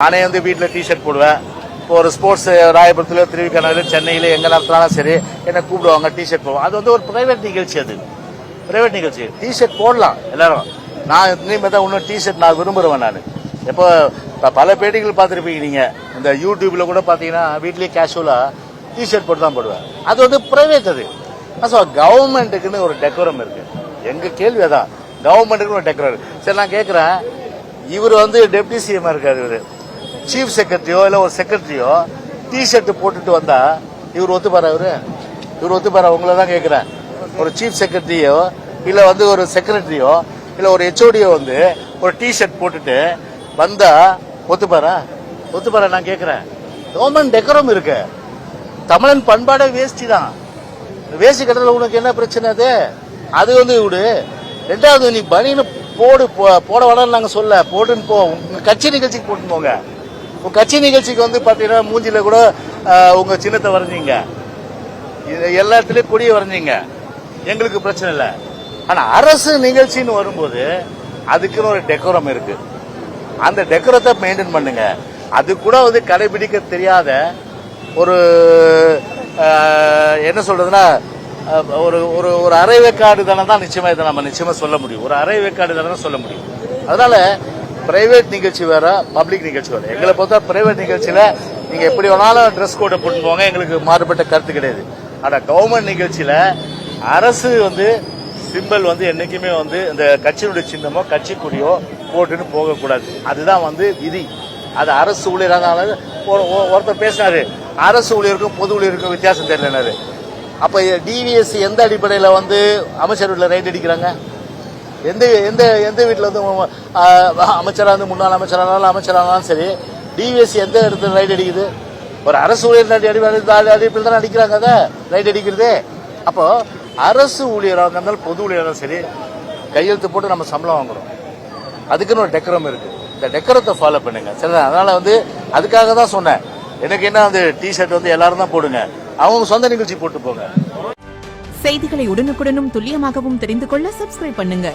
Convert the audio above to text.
நானே வந்து வீட்டில் டிஷர்ட் போடுவேன். இப்போ ஒரு ஸ்போர்ட்ஸ் ராயபுரத்தில், திருவிக்கணூர், சென்னையில் எங்கே நடத்தினாலும் சரி என்னை கூப்பிடுவாங்க, டிஷர்ட் போடுவோம். அது வந்து ஒரு பிரைவேட் நிகழ்ச்சி. அது பிரைவேட் நிகழ்ச்சி. டிஷர்ட் போடலாம் எல்லாரும். நான் இனிமேல் தான் இன்னும் டிஷர்ட் நான் விரும்புகிறேன். நான் இப்போ பல பேட்டிகள் பார்த்துருப்பீங்க நீங்கள். இந்த யூடியூப்ல கூட பார்த்தீங்கன்னா வீட்லேயே கேஷுவலாக டிஷர்ட் போட்டு தான் போடுவேன். அது வந்து பிரைவேட். அது கவர்மெண்ட்டுக்குன்னு ஒரு டெக்கோரம் இருக்கு. எங்க கேள்வி அதான், கவர்மெண்ட்டுக்குன்னு ஒரு டெக்கோரம் இருக்கு. சரி, நான் கேட்குறேன், இவர் வந்து டெப்டி சிஎம் இருக்காரு, இவர் சீஃப் செக்ரட்டரியோ இல்லை ஒரு செக்ரட்டரியோ டிஷர்ட் போட்டுட்டு வந்தா இவர் ஒத்துப்பாரா? இவர் ஒத்துப்பாரா? உங்களை தான் கேட்குறேன். ஒரு சீஃப் செக்ரட்டரியோ இல்லை வந்து ஒரு செக்ரட்டரியோ இல்லை ஒரு ஹெச்ஓடியோ வந்து ஒரு டிஷர்ட் போட்டுட்டு வந்தா ஒத்துப்பாரா? நான் கேட்குறேன். கவர்மெண்ட் டெக்கோரம் இருக்கு. தமிழன் பண்பாடே வேஷ்டி தான். வேஷ்டி கட்டல உனக்கு என்ன பிரச்சனை? அது வந்து விடு. ரெண்டாவது, நீ பனின்னு போட வேணாம்னு நாங்கள் சொல்ல, போட்டுன்னு போ. உங்க கட்சி நிகழ்ச்சிக்கு போட்டுன்னு போங்க. உங்க கட்சி நிகழ்ச்சிக்கு வந்து பாத்தீங்கன்னா மூஞ்சில கூட உங்க சின்னத்தை வரைஞ்சிங்க, எல்லா இடத்துலயும் கொடியை வரைஞ்சிங்க, எங்களுக்கு பிரச்சனை இல்லை. ஆனா அரசு நிகழ்ச்சின்னு வரும்போது அதுக்குன்னு ஒரு டெக்கோரம் இருக்கு. அந்த டெக்கோரத்தை மெயின்டைன் பண்ணுங்க. அது கூட வந்து கடைபிடிக்க தெரியாத ஒரு என்ன சொல்றதுன்னா ஒரு ஒரு அரைவேக்காடு தானே தான் நிச்சயமா இதை நம்ம நிச்சயமா சொல்ல முடியும். ஒரு அரைவேக்காடு தானே சொல்ல முடியும். அதனால பிரைவேட் நிகழ்ச்சி வேற, பப்ளிக் நிகழ்ச்சி வேற. எங்களை பொறுத்த பிரைவேட் நிகழ்ச்சியில நீங்க எப்படி வேணாலும் ட்ரெஸ் கோடை போட்டு போங்க, எங்களுக்கு மாறுபட்ட கருத்து கிடையாது. ஆனா கவர்மெண்ட் நிகழ்ச்சியில அரசு வந்து சிம்பிள் வந்து என்னைக்குமே வந்து இந்த கட்சியினுடைய சின்னமோ கட்சி கொடியோ போட்டுன்னு போகக்கூடாது. அதுதான் வந்து விதி. அது அரசு ஊழியராக ஒருத்தர் பேசினாரு, அரசு ஊழியருக்கும் பொது ஊழியருக்கும் வித்தியாசம் தெரியலனாரு. அப்ப டிவிஎஸ் எந்த அடிப்படையில் வந்து அமைச்சர் வீட்டில் ரைட் அடிக்கிறாங்க? எந்த எந்த எந்த வீட்டில் வந்து அமைச்சராக வந்து முன்னாள் அமைச்சரானாலும் சரி, டிவிஎஸ் எந்த இடத்துல ரைட் அடிக்குது? ஒரு அரசு ஊழியர் அடிப்படையில் தானே அடிக்கிறாங்க. அதை ரைட் அடிக்கிறது. அப்போ அரசு ஊழியராக இருந்தாலும் பொது ஊழியராக சரி, கையெழுத்து போட்டு நம்ம சம்பளம் வாங்குறோம். அதுக்குன்னு ஒரு டெக்கரம் இருக்கு. இந்த டெக்கரத்தை ஃபாலோ பண்ணுங்க. சரி, அதனால வந்து அதுக்காக தான் சொன்னேன். எனக்கு என்ன வந்து டிஷர்ட் வந்து எல்லாரும் தான் போடுங்க, அவங்க சொந்த நிகழ்ச்சி போட்டு போங்க. செய்திகளை உடனுக்குடனும் துல்லியமாகவும் தெரிந்து கொள்ள சப்ஸ்கிரைப் பண்ணுங்க.